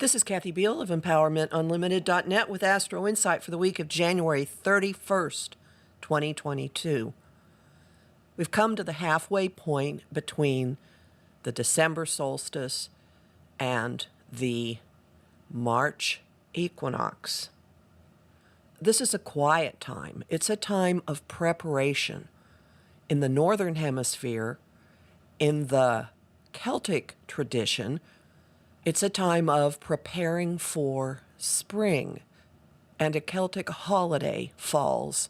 This is Kathy Biehl of EmpowermentUnlimited.net with Astro-Insight for the week of January 31st, 2022. We've come to the halfway point between the December solstice and the March equinox. This is a quiet time. It's a time of preparation. In the Northern Hemisphere, in the Celtic tradition, it's a time of preparing for spring, and a Celtic holiday falls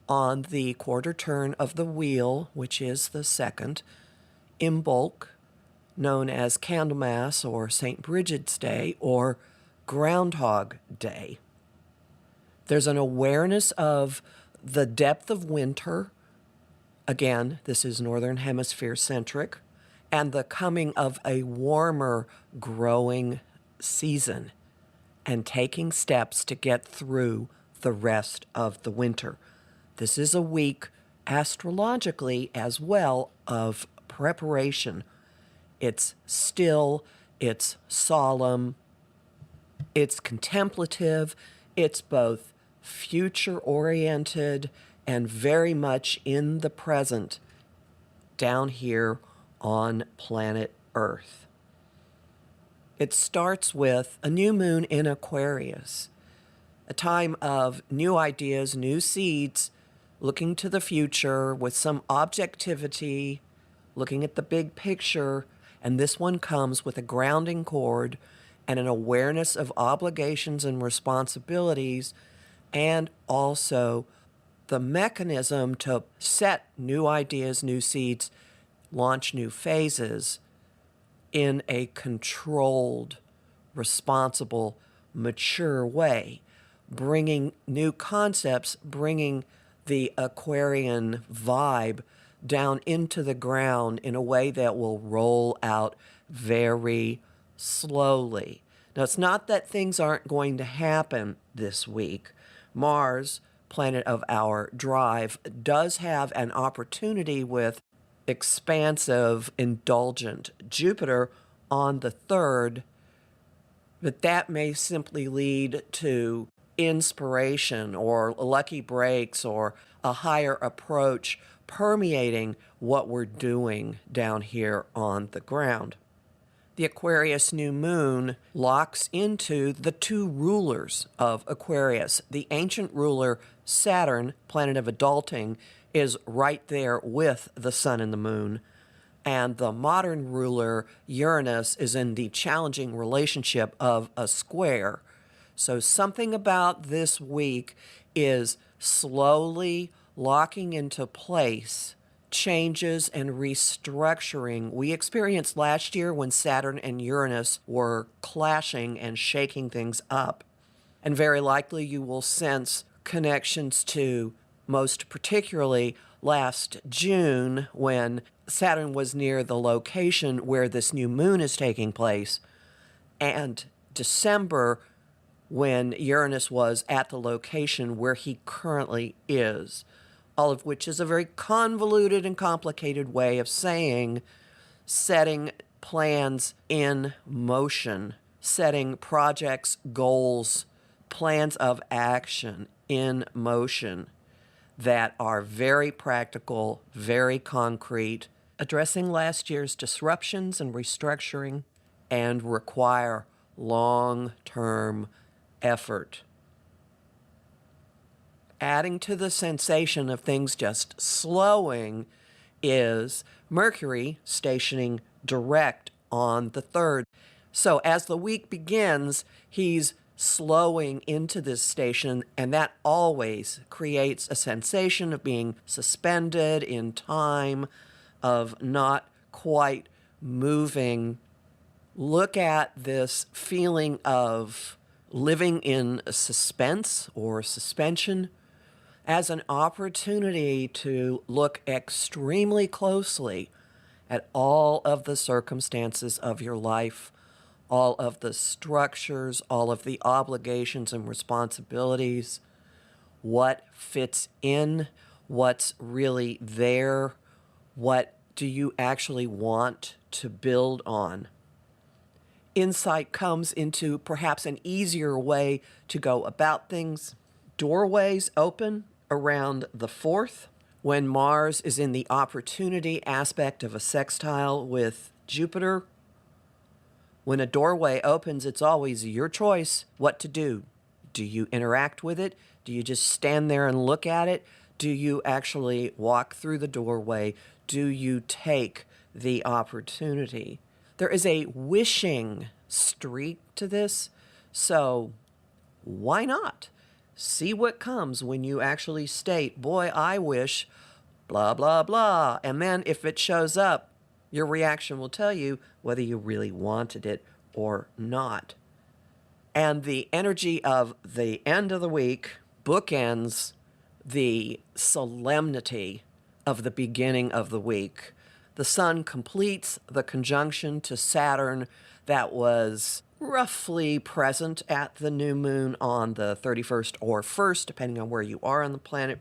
on the quarter turn of the wheel, which is the second, Imbolc, known as Candlemas or St. Bridget's Day or Groundhog Day. There's an awareness of the depth of winter. Again, this is Northern Hemisphere centric, and the coming of a warmer growing season and taking steps to get through the rest of the winter. This is a week astrologically as well of preparation. It's still, it's solemn, it's contemplative, it's both future-oriented and very much in the present down here on planet Earth. It starts with a new moon in Aquarius, a time of new ideas, new seeds, looking to the future with some objectivity, looking at the big picture, and this one comes with a grounding cord and an awareness of obligations and responsibilities, and also the mechanism to set new ideas, new seeds, launch new phases in a controlled, responsible, mature way, bringing new concepts, bringing the Aquarian vibe down into the ground in a way that will roll out very slowly. Now, it's not that things aren't going to happen this week. Mars, planet of our drive, does have an opportunity with expansive, indulgent Jupiter on the 3rd, but that may simply lead to inspiration or lucky breaks or a higher approach permeating what we're doing down here on the ground. The Aquarius new moon locks into the two rulers of Aquarius. The ancient ruler, Saturn, planet of adulting, is right there with the sun and the moon. And the modern ruler, Uranus, is in the challenging relationship of a square. So something about this week is slowly locking into place changes and restructuring we experienced last year when Saturn and Uranus were clashing and shaking things up. And very likely you will sense connections to, most particularly last June, when Saturn was near the location where this new moon is taking place, and December, when Uranus was at the location where he currently is, all of which is a very convoluted and complicated way of saying setting plans in motion, setting projects, goals, plans of action in motion that are very practical, very concrete, addressing last year's disruptions and restructuring, and require long-term effort. Adding to the sensation of things just slowing is Mercury stationing direct on the 3rd. So as the week begins, he's slowing into this station, and that always creates a sensation of being suspended in time, of not quite moving. Look at this feeling of living in suspense or suspension as an opportunity to look extremely closely at all of the circumstances of your life, all of the structures, all of the obligations and responsibilities, what fits in, what's really there, what do you actually want to build on. insight comes into perhaps an easier way to go about things. Doorways open around the 4th when Mars is in the opportunity aspect of a sextile with Jupiter. When a doorway opens, it's always your choice what to do. Do you interact with it? Do you just stand there and look at it? Do you actually walk through the doorway? Do you take the opportunity? There is a wishing streak to this, so why not? See what comes when you actually state, boy, I wish, blah, blah, blah. And then if it shows up, your reaction will tell you whether you really wanted it or not. And the energy of the end of the week bookends the solemnity of the beginning of the week. The sun completes the conjunction to Saturn that was roughly present at the new moon on the 31st or 1st, depending on where you are on the planet.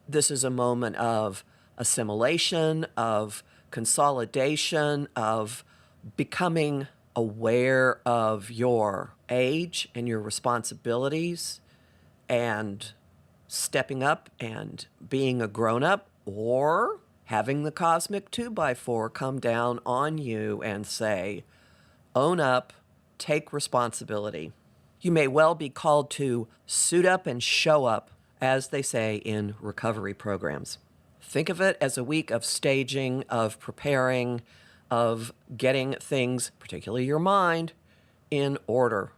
This is a moment of assimilation, of consolidation, of becoming aware of your age and your responsibilities and stepping up and being a grown-up, or having the cosmic 2x4 come down on you and say, own up, take responsibility. You may well be called to suit up and show up, as they say in recovery programs. Think of it as a week of staging, of preparing, of getting things, particularly your mind, in order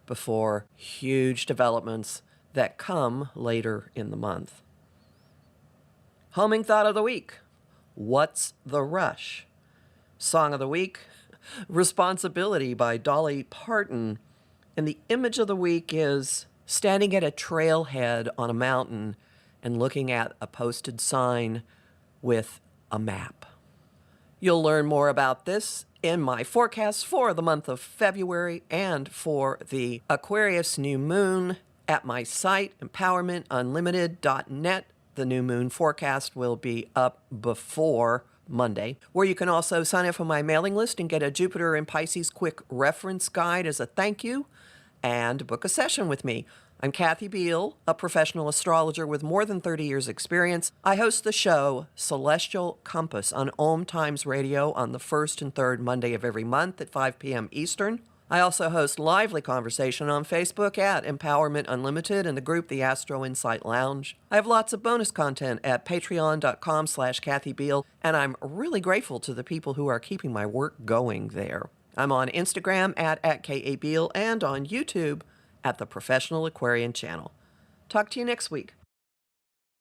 before huge developments that come later in the month. Homing thought of the week. What's the rush? Song of the week, Responsibility by Dolly Parton. And the image of the week is standing at a trailhead on a mountain and looking at a posted sign with a map. You'll learn more about this in my forecast for the month of February and for the Aquarius new moon at my site, empowermentunlimited.net. The new moon forecast will be up before Monday, where you can also sign up for my mailing list and get a Jupiter and Pisces quick reference guide as a thank you and book a session with me. I'm Kathy Biehl, a professional astrologer with more than 30 years' experience. I host the show Celestial Compass on Om Times Radio on the first and third Monday of every month at 5 p.m. Eastern. I also host lively conversation on Facebook at Empowerment Unlimited and the group The Astro-Insight Lounge. I have lots of bonus content at patreon.com/Kathy Biehl, and I'm really grateful to the people who are keeping my work going there. I'm on Instagram at @KABiehl and on YouTube at the Professional Aquarian Channel. Talk to you next week.